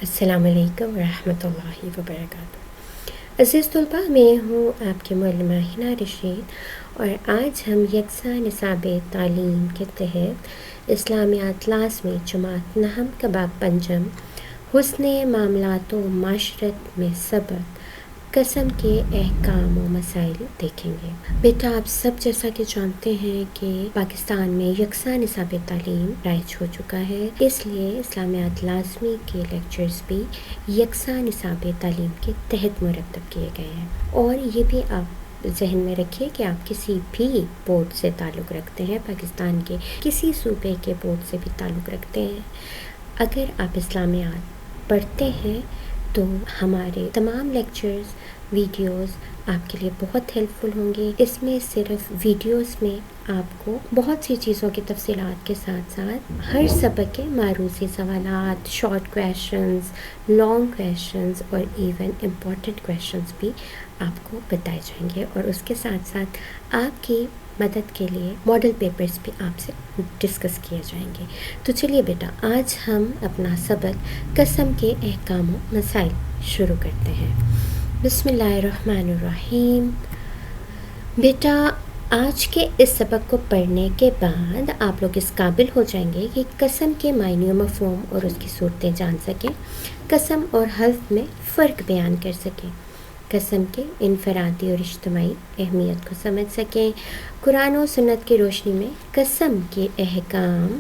السلام علیکم ورحمۃ اللہ وبرکاتہ۔ عزیز طلباء، میں ہوں آپ کی معلمہ حنا رشید، اور آج ہم یکساں نصاب تعلیم کے تحت اسلامیات لازمی جماعت نہم کا باب پنجم حسن معاملات و معاشرت میں سبق قسم کے احکام و مسائل دیکھیں گے۔ بیٹا، آپ سب جیسا کہ جانتے ہیں کہ پاکستان میں یکساں نصاب تعلیم رائج ہو چکا ہے، اس لیے اسلامیات لازمی کے لیکچرز بھی یکساں نصاب تعلیم کے تحت مرتب کیے گئے ہیں۔ اور یہ بھی آپ ذہن میں رکھیے کہ آپ کسی بھی بورڈ سے تعلق رکھتے ہیں، پاکستان کے کسی صوبے کے بورڈ سے بھی تعلق رکھتے ہیں، اگر آپ اسلامیات پڑھتے ہیں تو ہمارے تمام لیکچرز ویڈیوز آپ کے لیے بہت ہیلپ فل ہوں گے۔ اس میں صرف ویڈیوز میں آپ کو بہت سی چیزوں کی تفصیلات کے ساتھ ساتھ ہر سبق کے معروضی سوالات، شارٹ کویشچنز، لانگ کویشچنز اور ایون امپورٹنٹ کویشچنز بھی آپ کو بتائے جائیں گے، اور اس کے ساتھ ساتھ آپ کی مدد کے لیے ماڈل پیپرز بھی آپ سے ڈسکس کیے جائیں گے۔ تو چلیے بیٹا، آج ہم اپنا سبق قسم کے احکام و مسائل شروع کرتے ہیں۔ بسم اللہ الرحمن الرحیم۔ بیٹا، آج کے اس سبق کو پڑھنے کے بعد آپ لوگ اس قابل ہو جائیں گے کہ قسم کے معنی و مفہوم اور اس کی صورتیں جان سکیں، قسم اور حلف میں فرق بیان کر سکیں، قسم کے انفرادی اور اجتماعی اہمیت کو سمجھ سکیں، قرآن و سنت کی روشنی میں قسم کے احکام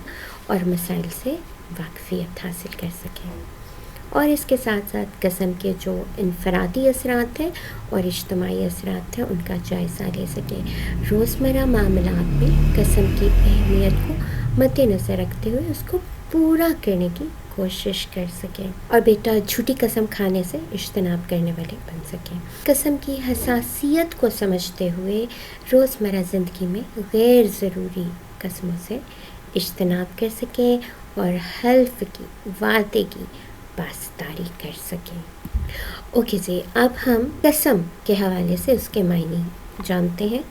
اور مسائل سے واقفیت حاصل کر سکیں، اور اس کے ساتھ ساتھ قسم کے جو انفرادی اثرات ہیں اور اجتماعی اثرات ہیں ان کا جائزہ لے سکیں، روزمرہ معاملات میں قسم کی اہمیت کو مد نظر رکھتے ہوئے اس کو پورا کرنے کی کوشش کر سکیں، اور بیٹا جھوٹی قسم کھانے سے اجتناب کرنے والے بن سکیں، قسم کی حساسیت کو سمجھتے ہوئے روزمرہ زندگی میں غیر ضروری قسموں سے اجتناب کر سکیں، اور حلف کی، وعدے کی پاسداری کر سکیں۔ اوکے جی، اب ہم قسم کے حوالے سے اس کے معنی جانتے ہیں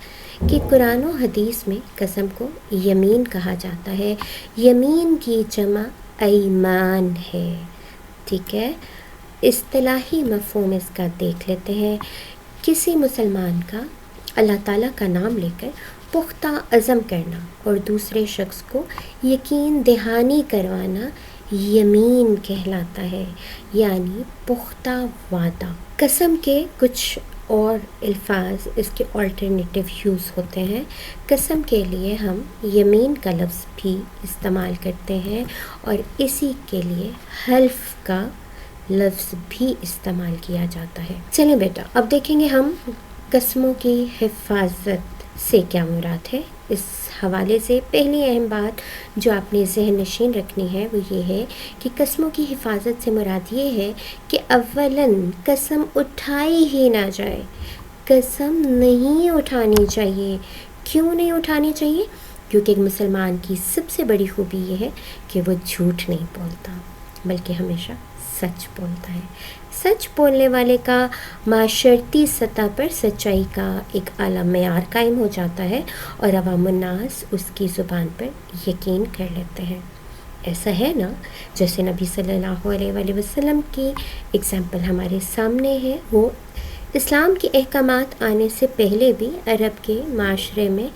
کہ قرآن و حدیث میں قسم کو یمین کہا جاتا ہے۔ یمین کی جمع ایمان ہے، ٹھیک ہے۔ اصطلاحی مفہوم اس کا دیکھ لیتے ہیں۔ کسی مسلمان کا اللہ تعالیٰ کا نام لے کر پختہ عزم کرنا اور دوسرے شخص کو یقین دہانی کروانا یمین کہلاتا ہے، یعنی پختہ وعدہ۔ قسم کے کچھ اور الفاظ اس کے آلٹرنیٹیو یوز ہوتے ہیں۔ قسم کے لیے ہم یمین کا لفظ بھی استعمال کرتے ہیں، اور اسی کے لیے حلف کا لفظ بھی استعمال کیا جاتا ہے۔ چلیں بیٹا، اب دیکھیں گے ہم قسموں کی حفاظت سے کیا مراد ہے۔ اس حوالے سے پہلی اہم بات جو آپ نے ذہن نشین رکھنی ہے وہ یہ ہے کہ قسموں کی حفاظت سے مراد یہ ہے کہ اولاً قسم اٹھائی ہی نہ جائے۔ قسم نہیں اٹھانی چاہیے۔ کیوں نہیں اٹھانی چاہیے؟ کیونکہ ایک مسلمان کی سب سے بڑی خوبی یہ ہے کہ وہ جھوٹ نہیں بولتا بلکہ ہمیشہ سچ بولتا ہے۔ سچ بولنے والے کا معاشرتی سطح پر سچائی کا ایک اعلیٰ معیار قائم ہو جاتا ہے، اور عوام الناس اس کی زبان پر یقین کر لیتے ہیں۔ ایسا ہے نا، جیسے نبی صلی اللہ علیہ وآلہ وسلم کی اگزامپل ہمارے سامنے ہے۔ وہ اسلام کے احکامات آنے سے پہلے بھی عرب کے معاشرے میں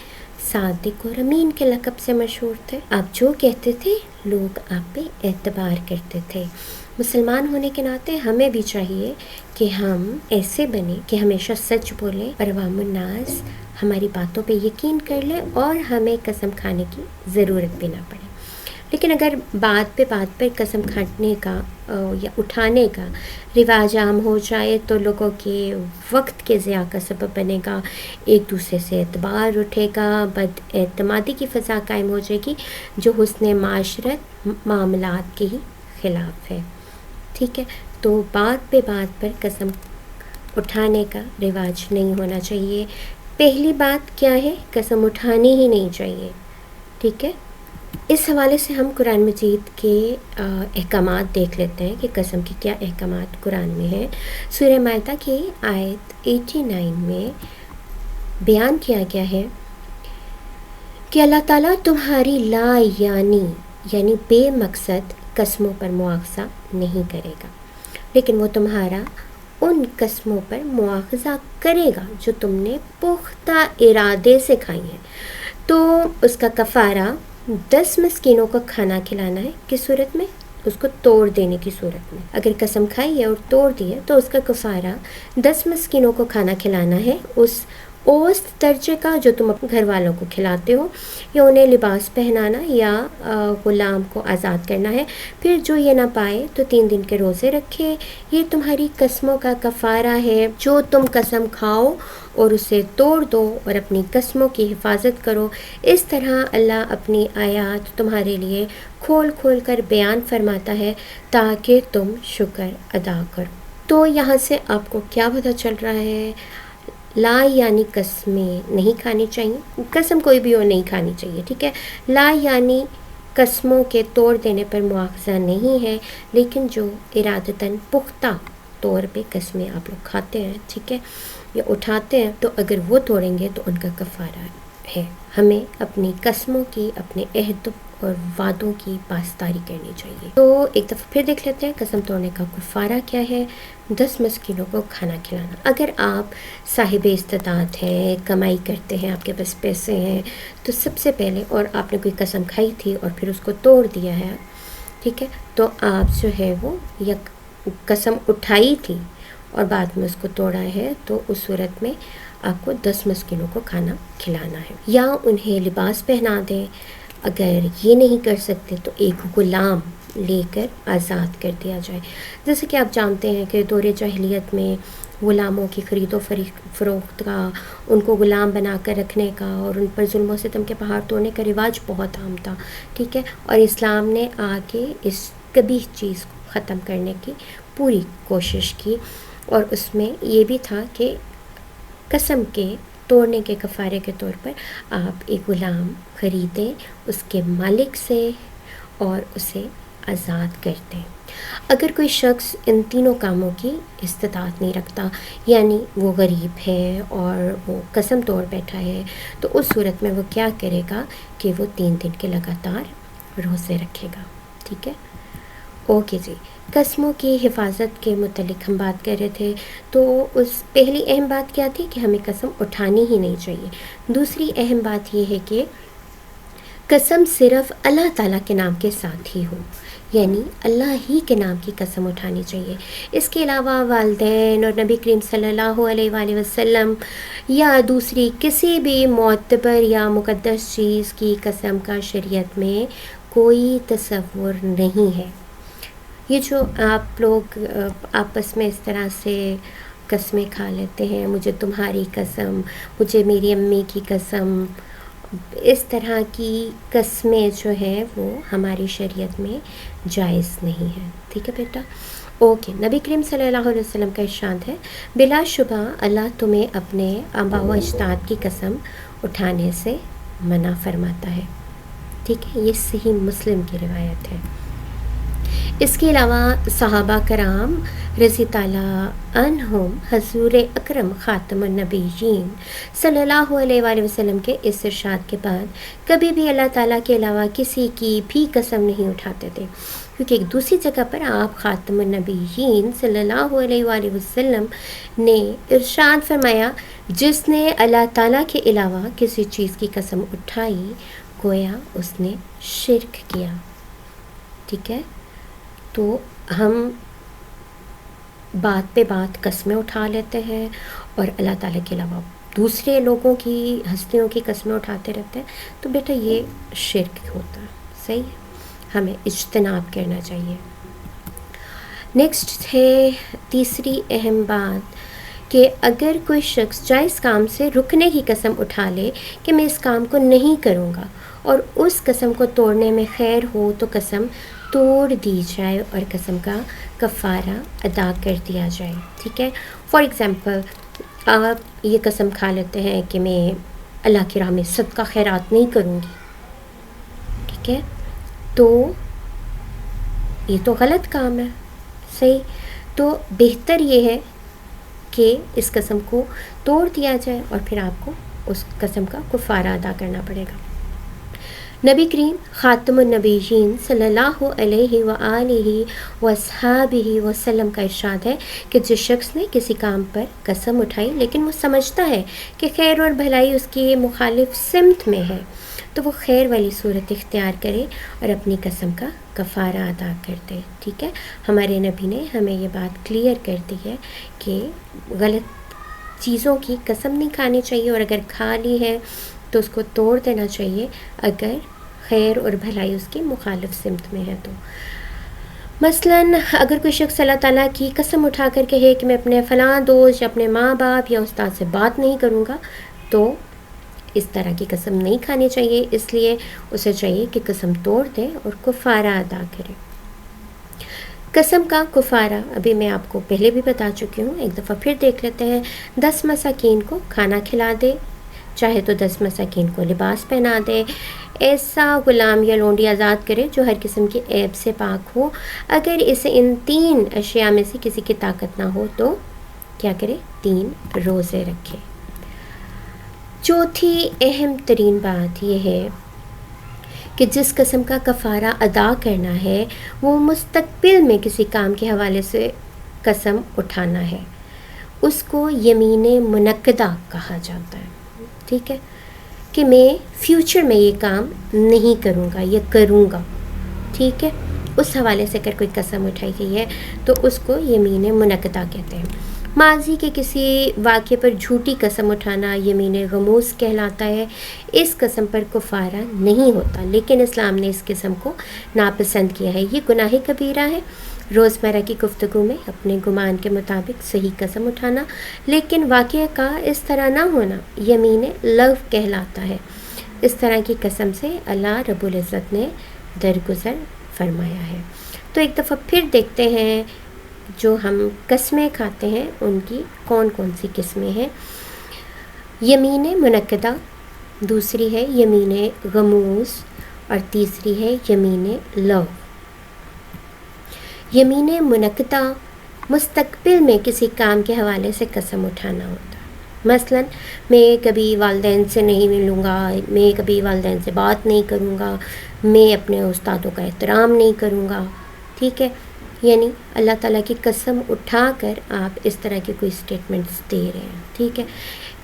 صادق اور امین کے لقب سے مشہور تھے۔ آپ جو کہتے تھے لوگ آپ پہ اعتبار کرتے تھے۔ مسلمان ہونے کے ناطے ہمیں بھی چاہیے کہ ہم ایسے بنیں کہ ہمیشہ سچ بولیں اور عوام الناس ہماری باتوں پہ یقین کر لیں اور ہمیں قسم کھانے کی ضرورت بھی نہ پڑے۔ لیکن اگر بات پہ بات پر قسم کھانے کا یا اٹھانے کا رواج عام ہو جائے تو لوگوں کے وقت کے ضیاع کا سبب بنے گا، ایک دوسرے سے اعتبار اٹھے گا، بد اعتمادی کی فضا قائم ہو جائے گی جو حسن معاشرت معاملات کے ہی خلاف ہے، ٹھیک ہے۔ تو بات پہ بات پر قسم اٹھانے کا رواج نہیں ہونا چاہیے۔ پہلی بات کیا ہے؟ قسم اٹھانی ہی نہیں چاہیے، ٹھیک ہے۔ اس حوالے سے ہم قرآن مجید کے احکامات دیکھ لیتے ہیں کہ قسم کے کیا احکامات قرآن میں ہیں۔ سورہ مائدہ کی آیت 89 میں بیان کیا گیا ہے کہ اللہ تعالیٰ تمہاری لا یعنی بے مقصد قسموں پر مواخذہ نہیں کرے گا۔ لیکن وہ تمہارا ان قسموں پر مواخذہ کرے گا جو تم نے پختہ ارادے سے کھائی ہیں، تو اس کا کفارہ 10 مسکینوں کو کھانا کھلانا ہے۔ کس صورت میں؟ اس کو توڑ دینے کی صورت میں۔ اگر قسم کھائی ہے اور توڑ دی ہے تو اس کا کفارہ 10 مسکینوں کو کھانا کھلانا ہے، اس اوسط درجے کا جو تم اپنے گھر والوں کو کھلاتے ہو، یا انہیں لباس پہنانا یا غلام کو آزاد کرنا ہے۔ پھر جو یہ نہ پائے تو 3 دن کے روزے رکھے۔ یہ تمہاری قسموں کا کفارہ ہے۔ جو تم قسم کھاؤ اور اسے توڑ دو اور اپنی قسموں کی حفاظت کرو۔ اس طرح اللہ اپنی آیات تمہارے لیے کھول کھول کر بیان فرماتا ہے تاکہ تم شکر ادا کرو۔ تو یہاں سے آپ کو کیا پتہ چل رہا ہے؟ لا یعنی قسمیں نہیں کھانی چاہیے، قسم کوئی بھی اور نہیں کھانی چاہیے، ٹھیک ہے۔ لا یعنی قسموں کے توڑ دینے پر مواخذہ نہیں ہے، لیکن جو ارادتاً پختہ طور پہ قسمیں آپ لوگ کھاتے ہیں، ٹھیک ہے، یا اٹھاتے ہیں، تو اگر وہ توڑیں گے تو ان کا کفارہ ہے۔ ہمیں اپنی قسموں کی، اپنے عہد اور وعدوں کی پاسداری کرنی چاہیے۔ تو ایک دفعہ پھر دیکھ لیتے ہیں قسم توڑنے کا کفارہ کیا ہے۔ 10 مسکینوں کو کھانا کھلانا۔ اگر آپ صاحب استطاعت ہیں، کمائی کرتے ہیں، آپ کے پاس پیسے ہیں، تو سب سے پہلے، اور آپ نے کوئی قسم کھائی تھی اور پھر اس کو توڑ دیا ہے، ٹھیک ہے، تو آپ جو ہے وہ یا قسم اٹھائی تھی اور بعد میں اس کو توڑا ہے، تو اس صورت میں آپ کو 10 مسکینوں کو کھانا کھلانا ہے، یا انہیں لباس پہنا دیں۔ اگر یہ نہیں کر سکتے تو ایک غلام لے کر آزاد کر دیا جائے۔ جیسے کہ آپ جانتے ہیں کہ دور جاہلیت میں غلاموں کی خرید و فروخت کا، ان کو غلام بنا کر رکھنے کا اور ان پر ظلم و ستم کے پہاڑ توڑنے کا رواج بہت عام تھا، ٹھیک ہے، اور اسلام نے آ کے اس قبیح چیز کو ختم کرنے کی پوری کوشش کی، اور اس میں یہ بھی تھا کہ قسم کے توڑنے کے کفارے کے طور پر آپ ایک غلام خریدیں اس کے مالک سے اور اسے آزاد کر دیں۔ اگر کوئی شخص ان تینوں کاموں کی استطاعت نہیں رکھتا، یعنی وہ غریب ہے اور وہ قسم توڑ بیٹھا ہے، تو اس صورت میں وہ کیا کرے گا کہ وہ 3 دن کے لگاتار روزے رکھے گا، ٹھیک ہے۔ اوکے جی، قسموں کی حفاظت کے متعلق ہم بات کر رہے تھے، تو اس پہلی اہم بات کیا تھی کہ ہمیں قسم اٹھانی ہی نہیں چاہیے۔ دوسری اہم بات یہ ہے کہ قسم صرف اللہ تعالیٰ کے نام کے ساتھ ہی ہو، یعنی اللہ ہی کے نام کی قسم اٹھانی چاہیے۔ اس کے علاوہ والدین اور نبی کریم صلی اللہ علیہ وآلہ وسلم یا دوسری کسی بھی معتبر یا مقدس چیز کی قسم کا شریعت میں کوئی تصور نہیں ہے۔ یہ جو آپ لوگ آپس میں اس طرح سے قسمیں کھا لیتے ہیں، مجھے تمہاری قسم، مجھے میری امی کی قسم، اس طرح کی قسمیں جو ہیں وہ ہماری شریعت میں جائز نہیں ہیں، ٹھیک ہے بیٹا۔ اوکے، نبی کریم صلی اللہ علیہ وسلم کا ارشاد ہے، بلا شبہ اللہ تمہیں اپنے آباء و اجداد کی قسم اٹھانے سے منع فرماتا ہے، ٹھیک ہے، یہ صحیح مسلم کی روایت ہے۔ اس کے علاوہ صحابہ کرام رضی تعالیٰ عنہم حضور اکرم خاتم النبیین صلی اللہ علیہ وآلہ وسلم کے اس ارشاد کے بعد کبھی بھی اللہ تعالیٰ کے علاوہ کسی کی بھی قسم نہیں اٹھاتے تھے، کیونکہ ایک دوسری جگہ پر آپ خاتم النبیین صلی اللہ علیہ وآلہ وسلم نے ارشاد فرمایا، جس نے اللہ تعالیٰ کے علاوہ کسی چیز کی قسم اٹھائی گویا اس نے شرک کیا، ٹھیک ہے۔ تو ہم بات پہ بات قسمیں اٹھا لیتے ہیں اور اللہ تعالیٰ کے علاوہ دوسرے لوگوں کی، ہستیوں کی قسمیں اٹھاتے رہتے ہیں، تو بیٹا یہ شرک ہوتا ہے، صحیح ہے، ہمیں اجتناب کرنا چاہیے۔ نیکسٹ ہے تیسری اہم بات کہ اگر کوئی شخص جائز کام سے رکنے کی قسم اٹھا لے کہ میں اس کام کو نہیں کروں گا اور اس قسم کو توڑنے میں خیر ہو تو قسم توڑ دی جائے اور قسم کا کفارہ ادا کر دیا جائے، ٹھیک ہے۔ فار ایگزامپل آپ یہ قسم کھا لیتے ہیں کہ میں اللہ کی راہ میں صدقہ خیرات نہیں کروں گی، ٹھیک ہے، تو یہ تو غلط کام ہے، صحیح، تو بہتر یہ ہے کہ اس قسم کو توڑ دیا جائے اور پھر آپ کو اس قسم کا کفارہ ادا کرنا پڑے گا۔ نبی کریم خاتم النبیین صلی اللہ علیہ وآلہ وصحابہ وسلم کا ارشاد ہے کہ جس شخص نے کسی کام پر قسم اٹھائی لیکن وہ سمجھتا ہے کہ خیر اور بھلائی اس کی مخالف سمت میں ہے تو وہ خیر والی صورت اختیار کرے اور اپنی قسم کا کفارہ ادا کر دے. ٹھیک ہے، ہمارے نبی نے ہمیں یہ بات کلیئر کر دی ہے کہ غلط چیزوں کی قسم نہیں کھانی چاہیے، اور اگر کھا لی ہے تو اس کو توڑ دینا چاہیے اگر خیر اور بھلائی اس کی مخالف سمت میں ہے. تو مثلاً اگر کوئی شخص اللہ تعالیٰ کی قسم اٹھا کر کہے کہ میں اپنے فلاں دوست یا اپنے ماں باپ یا استاد سے بات نہیں کروں گا، تو اس طرح کی قسم نہیں کھانی چاہیے. اس لیے اسے چاہیے کہ قسم توڑ دے اور کفارہ ادا کرے. قسم کا کفارہ ابھی میں آپ کو پہلے بھی بتا چکی ہوں، ایک دفعہ پھر دیکھ لیتے ہیں. 10 مساکین کو کھانا کھلا دے، چاہے تو 10 مساکین کو لباس پہنا دے، ایسا غلام یا لونڈی آزاد کرے جو ہر قسم کی عیب سے پاک ہو. اگر اسے ان 3 اشیاء میں سے کسی کی طاقت نہ ہو تو کیا کرے؟ 3 روزے رکھے. چوتھی اہم ترین بات یہ ہے کہ جس قسم کا کفارہ ادا کرنا ہے وہ مستقبل میں کسی کام کے حوالے سے قسم اٹھانا ہے. اس کو یمین منعقدہ کہا جاتا ہے. ٹھیک ہے، کہ میں فیوچر میں یہ کام نہیں کروں گا، یہ کروں گا. ٹھیک ہے، اس حوالے سے اگر کوئی قسم اٹھائی گئی ہے تو اس کو یمین منعقدہ کہتے ہیں. ماضی کے کسی واقعے پر جھوٹی قسم اٹھانا یمین غموس کہلاتا ہے. اس قسم پر کفارہ نہیں ہوتا، لیکن اسلام نے اس قسم کو ناپسند کیا ہے. یہ گناہ کبیرہ ہے. روزمرہ کی گفتگو میں اپنے گمان کے مطابق صحیح قسم اٹھانا، لیکن واقعہ کا اس طرح نہ ہونا یمین لغو کہلاتا ہے. اس طرح کی قسم سے اللہ رب العزت نے درگزر فرمایا ہے. تو ایک دفعہ پھر دیکھتے ہیں جو ہم قسمیں کھاتے ہیں ان کی کون کون سی قسمیں ہیں. یمین منعقدہ، دوسری ہے یمین غموس، اور تیسری ہے یمین لغو. یمین منعقدہ مستقبل میں کسی کام کے حوالے سے قسم اٹھانا ہوتا ہے. مثلا میں کبھی والدین سے نہیں ملوں گا، میں کبھی والدین سے بات نہیں کروں گا، میں اپنے استادوں کا احترام نہیں کروں گا. ٹھیک ہے، یعنی اللہ تعالیٰ کی قسم اٹھا کر آپ اس طرح کی کوئی سٹیٹمنٹس دے رہے ہیں. ٹھیک ہے،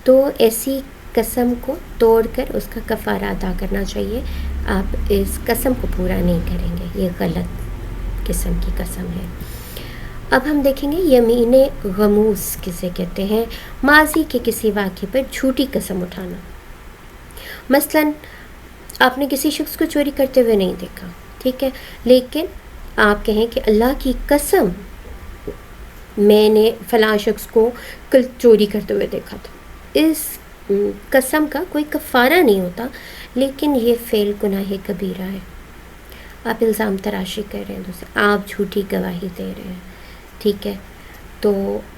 تو ایسی قسم کو توڑ کر اس کا کفارہ ادا کرنا چاہیے. آپ اس قسم کو پورا نہیں کریں گے، یہ غلط قسم کی قسم ہے. اب ہم دیکھیں گے یمین غموس کسے کہتے ہیں. ماضی کے کسی واقعے پر جھوٹی قسم اٹھانا. مثلا آپ نے کسی شخص کو چوری کرتے ہوئے نہیں دیکھا، ٹھیک ہے، لیکن آپ کہیں کہ اللہ کی قسم میں نے فلاں شخص کو کل چوری کرتے ہوئے دیکھا تھا. اس قسم کا کوئی کفارہ نہیں ہوتا، لیکن یہ فعل گناہ کبیرہ ہے. آپ الزام تراشی کر رہے ہیں دوسرے، آپ جھوٹی گواہی دے رہے ہیں. ٹھیک ہے، تو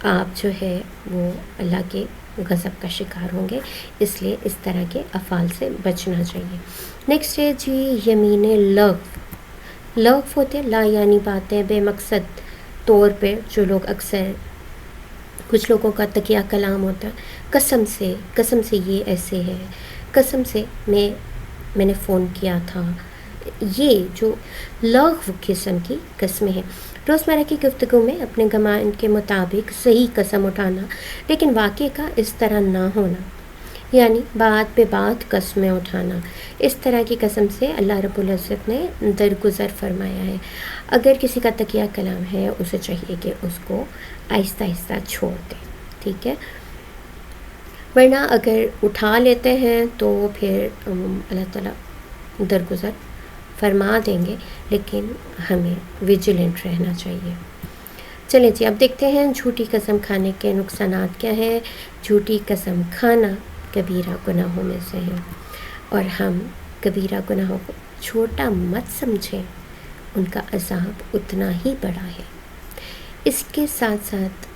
آپ جو ہے وہ اللہ کے غضب کا شکار ہوں گے. اس لیے اس طرح کے افعال سے بچنا چاہیے. نیکسٹ ہے جی یمین لغو. لغو ہوتے ہیں لا یعنی باتیں، بے مقصد طور پہ جو لوگ اکثر، کچھ لوگوں کا تکیہ کلام ہوتا ہے قسم سے یہ ایسے ہے، قسم سے میں نے فون کیا تھا. یہ جو لغو قسم کی قسمیں ہیں. روزمرہ کی گفتگو میں اپنے گمان کے مطابق صحیح قسم اٹھانا، لیکن واقعے کا اس طرح نہ ہونا، یعنی بات پہ بات قسمیں اٹھانا. اس طرح کی قسم سے اللہ رب العزت نے درگزر فرمایا ہے. اگر کسی کا تکیہ کلام ہے اسے چاہیے کہ اس کو آہستہ آہستہ چھوڑ دے. ٹھیک ہے، ورنہ اگر اٹھا لیتے ہیں تو پھر اللہ تعالیٰ درگزر فرما دیں گے، لیکن ہمیں ویجیلنٹ رہنا چاہیے. چلیں جی اب دیکھتے ہیں جھوٹی قسم کھانے کے نقصانات کیا ہیں. جھوٹی قسم کھانا کبیرہ گناہوں میں سے ہے، اور ہم کبیرہ گناہوں کو چھوٹا مت سمجھیں، ان کا عذاب اتنا ہی بڑا ہے. اس کے ساتھ ساتھ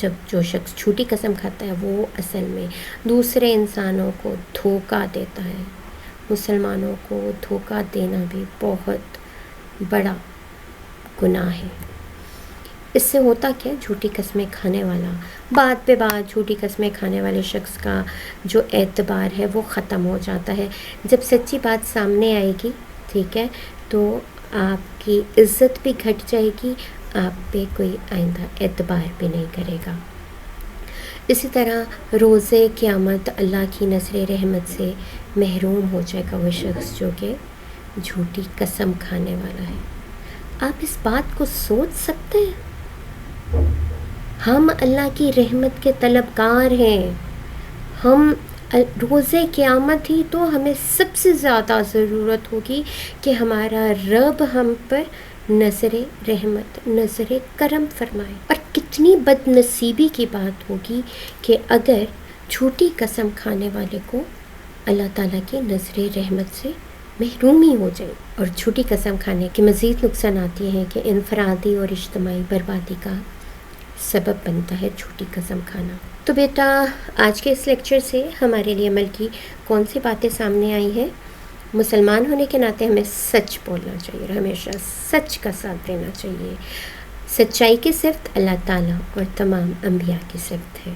جب جو شخص جھوٹی قسم کھاتا ہے وہ اصل میں دوسرے انسانوں کو دھوکہ دیتا ہے. مسلمانوں کو دھوکہ دینا بھی بہت بڑا گناہ ہے. اس سے ہوتا کیا، جھوٹی قسمیں کھانے والا، بات پہ بات جھوٹی قسمیں کھانے والے شخص کا جو اعتبار ہے وہ ختم ہو جاتا ہے. جب سچی بات سامنے آئے گی، ٹھیک ہے، تو آپ کی عزت بھی گھٹ جائے گی، آپ پہ کوئی آئندہ اعتبار بھی نہیں کرے گا. اسی طرح روزے قیامت اللہ کی نظر رحمت سے محروم ہو جائے گا وہ شخص جو کہ جھوٹی قسم کھانے والا ہے. آپ اس بات کو سوچ سکتے ہیں؟ ہم اللہ کی رحمت کے طلبگار ہیں. ہم روزے قیامت ہی تو ہمیں سب سے زیادہ ضرورت ہوگی کہ ہمارا رب ہم پر نظر رحمت، نظر کرم فرمائے. اور کتنی بد نصیبی کی بات ہوگی کہ اگر جھوٹی قسم کھانے والے کو اللہ تعالیٰ کی نظر رحمت سے محرومی ہو جائے. اور جھوٹی قسم کھانے کے مزید نقصانات یہ ہیں کہ انفرادی اور اجتماعی بربادی کا سبب بنتا ہے جھوٹی قسم کھانا. تو بیٹا آج کے اس لیکچر سے ہمارے لیے عمل کی کون سی باتیں سامنے آئی ہیں؟ مسلمان ہونے کے ناطے ہمیں سچ بولنا چاہیے اور ہمیشہ سچ کا ساتھ دینا چاہیے. سچائی کی صفت اللہ تعالیٰ اور تمام انبیاء کی صفت ہے.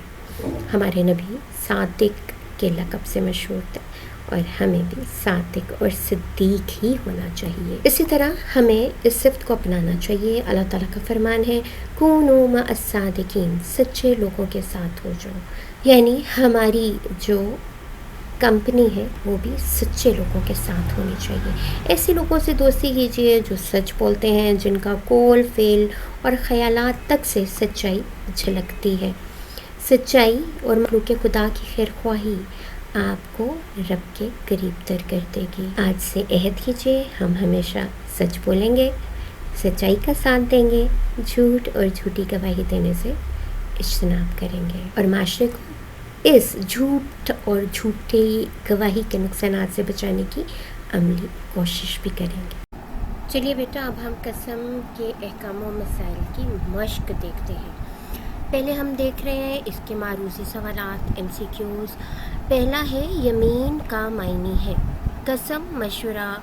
ہمارے نبی صادق کے لقب سے مشہور تھے اور ہمیں بھی صادق اور صدیق ہی ہونا چاہیے. اسی طرح ہمیں اس صفت کو اپنانا چاہیے. اللہ تعالیٰ کا فرمان ہے کونوا مع الصادقین، سچے لوگوں کے ساتھ ہو جاؤ. یعنی ہماری جو کمپنی ہے وہ بھی سچے لوگوں کے ساتھ ہونی چاہیے. ایسے لوگوں سے دوستی کیجیے جو سچ بولتے ہیں، جن کا قول، فعل اور خیالات تک سے سچائی جھلکتی ہے. سچائی اور مخلوق خدا کی خیر خواہی آپ کو رب کے قریب تر کر دے گی. آج سے عہد کیجیے ہم ہمیشہ سچ بولیں گے، سچائی کا ساتھ دیں گے، جھوٹ اور جھوٹی گواہی دینے سے اجتناب کریں گے اور معاشرے کو اس جھوٹ اور جھوٹی گواہی کے نقصانات سے بچانے کی عملی کوشش بھی کریں گے. چلیے بیٹا اب ہم قسم کے احکام و مسائل کی مشق دیکھتے ہیں. پہلے ہم دیکھ رہے ہیں اس کے معروضی سوالات، MCQs. پہلا ہے یمین کا معنی ہے قسم، مشورہ،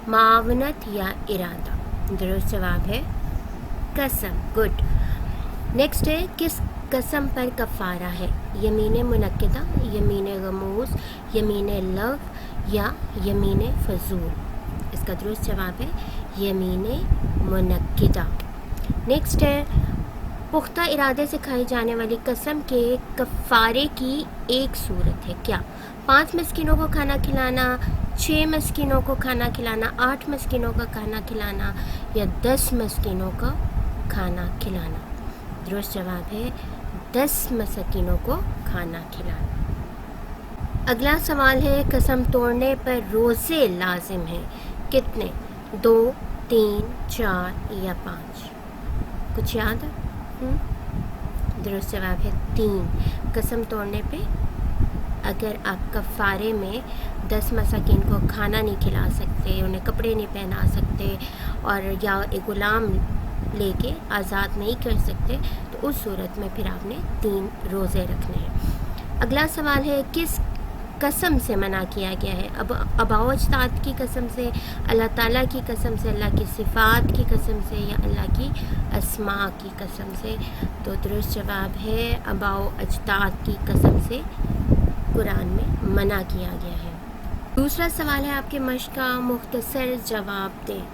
معاونت یا ارادہ. درست جواب ہے قسم. گڈ. نیکسٹ ہے کس قسم پر کفارہ ہے؟ یمین منعقدہ، یمین غموس، یمین لغو یا یمین فضول. اس کا درست جواب ہے یمین منعقدہ. نیکسٹ ہے پختہ ارادے سے کھائی جانے والی قسم کے کفارے کی ایک صورت ہے کیا؟ 5 مسکینوں کو کھانا کھلانا، 6 مسکینوں کو کھانا کھلانا، 8 مسکینوں کا کھانا کھلانا یا 10 مسکینوں کا کھانا کھلانا. درست جواب ہے 10 مسکینوں کو کھانا کھلانا. اگلا سوال ہے قسم توڑنے پر روزے لازم ہیں کتنے؟ 2، 3، 4 یا 5؟ کچھ یاد ہے؟ درست جواب ہے 3. قسم توڑنے پہ اگر آپ کفارے میں 10 مساکین کو کھانا نہیں کھلا سکتے، انہیں کپڑے نہیں پہنا سکتے اور یا ایک غلام لے کے آزاد نہیں کر سکتے تو اس صورت میں پھر آپ نے 3 روزے رکھنے ہیں. اگلا سوال ہے کس قسم سے منع کیا گیا ہے؟ آباء و اجداد کی قسم سے، اللہ تعالیٰ کی قسم سے، اللہ کی صفات کی قسم سے یا اللہ کی اسماء کی قسم سے؟ تو درست جواب ہے آباء و اجداد کی قسم سے قرآن میں منع کیا گیا ہے. دوسرا سوال ہے آپ کے مشق کا مختصر جواب دیں.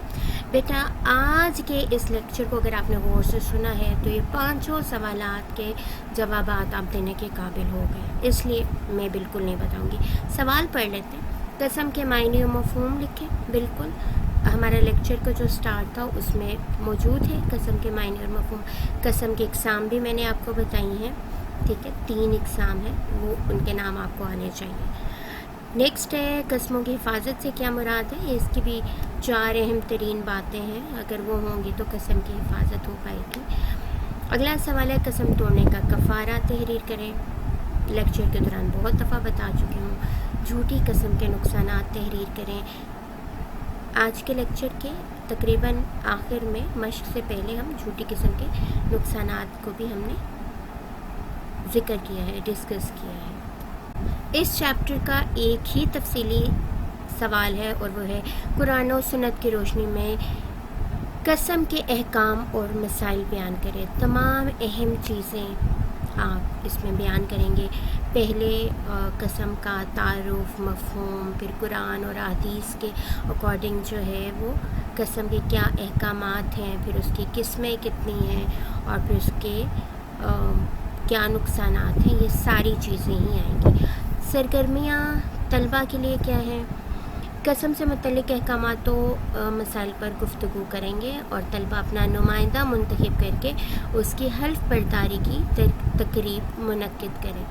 بیٹا آج کے اس لیکچر کو اگر آپ نے غور سے سنا ہے تو یہ 5 سوالات کے جوابات آپ دینے کے قابل ہو گئے، اس لیے میں بالکل نہیں بتاؤں گی. سوال پڑھ لیتے ہیں. قسم کے معنی و مفہوم لکھیں. بالکل ہمارا لیکچر کا جو سٹارٹ تھا اس میں موجود ہے قسم کے معنی اور مفہوم. قسم کی اقسام بھی میں نے آپ کو بتائی ہیں، ٹھیک ہے، 3 اقسام ہیں، وہ ان کے نام آپ کو آنے چاہیے. نیکسٹ ہے قسموں کی حفاظت سے کیا مراد ہے؟ اس کی بھی 4 اہم ترین باتیں ہیں، اگر وہ ہوں گی تو قسم کی حفاظت ہو پائے گی. اگلا سوال ہے قسم توڑنے کا کفارہ تحریر کریں. لیکچر کے دوران بہت دفعہ بتا چکی ہوں. جھوٹی قسم کے نقصانات تحریر کریں. آج کے لیکچر کے تقریباً آخر میں مشق سے پہلے ہم جھوٹی قسم کے نقصانات کو بھی ہم نے ذکر کیا ہے، ڈسکس کیا ہے. اس چیپٹر کا ایک ہی تفصیلی سوال ہے اور وہ ہے قرآن و سنت کی روشنی میں قسم کے احکام اور مسائل بیان کرے. تمام اہم چیزیں آپ اس میں بیان کریں گے. پہلے قسم کا تعارف، مفہوم، پھر قرآن اور حدیث کے اکارڈنگ جو ہے وہ قسم کے کیا احکامات ہیں، پھر اس کی قسمیں کتنی ہیں، اور پھر اس کے کیا نقصانات ہیں. یہ ساری چیزیں ہی آئیں گی. سرگرمیاں طلباء کے لیے کیا ہیں؟ قسم سے متعلق احکامات و مسائل پر گفتگو کریں گے اور طلباء اپنا نمائندہ منتخب کر کے اس کی حلف برداری کی تقریب منعقد کریں.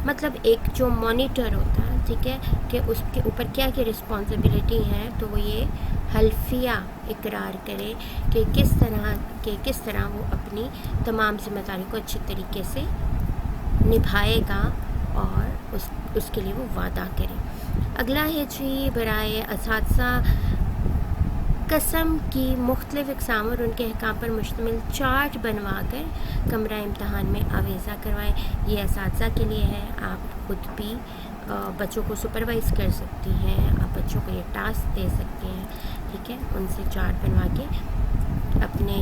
مطلب ایک جو مانیٹر ہوتا ہے، ٹھیک ہے، کہ اس کے اوپر کیا کیا رسپانسبلٹی ہے، تو وہ یہ حلفیہ اقرار کرے کہ کس طرح وہ اپنی تمام ذمہ داری کو اچھے طریقے سے نبھائے گا، اور اس کے لیے وہ وعدہ کرے. اگلا ہے جی برائے اساتذہ قسم کی مختلف اقسام اور ان کے احکام پر مشتمل چارٹ بنوا کر کمرہ امتحان میں آویزہ کروائیں. یہ اساتذہ کے لیے ہے. آپ خود بھی بچوں کو سپروائز کر سکتی ہیں، آپ بچوں کو یہ ٹاسک دے سکتے ہیں، ٹھیک ہے. ان سے چارٹ بنوا کے اپنے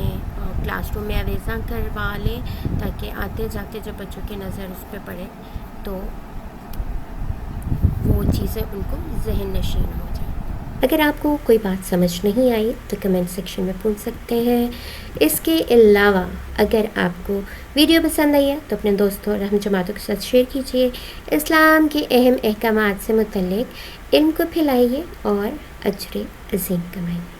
کلاس روم میں آویزہ کروا لیں، تاکہ آتے جاتے جب بچوں کی نظر اس پہ پڑے تو وہ چیزیں ان کو ذہن نشین ہو جائیں. اگر آپ کو کوئی بات سمجھ نہیں آئی تو کمنٹ سیکشن میں پوچھ سکتے ہیں. اس کے علاوہ اگر آپ کو ویڈیو پسند آئی ہے تو اپنے دوستوں اور ہم جماعتوں کے ساتھ شیئر کیجیے. اسلام کے اہم احکامات سے متعلق علم کو پھیلائیے اور اجر عظیم کمائیے.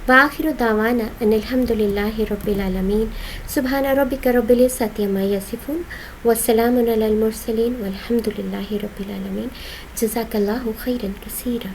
وآخر دعوانا ان الحمد للہ رب العالمین. سبحان ربک رب العزۃ عما یصفون وسلام علی المرسلین والحمد للہ رب العالمین. جزاک اللہ خیرا کثیرا.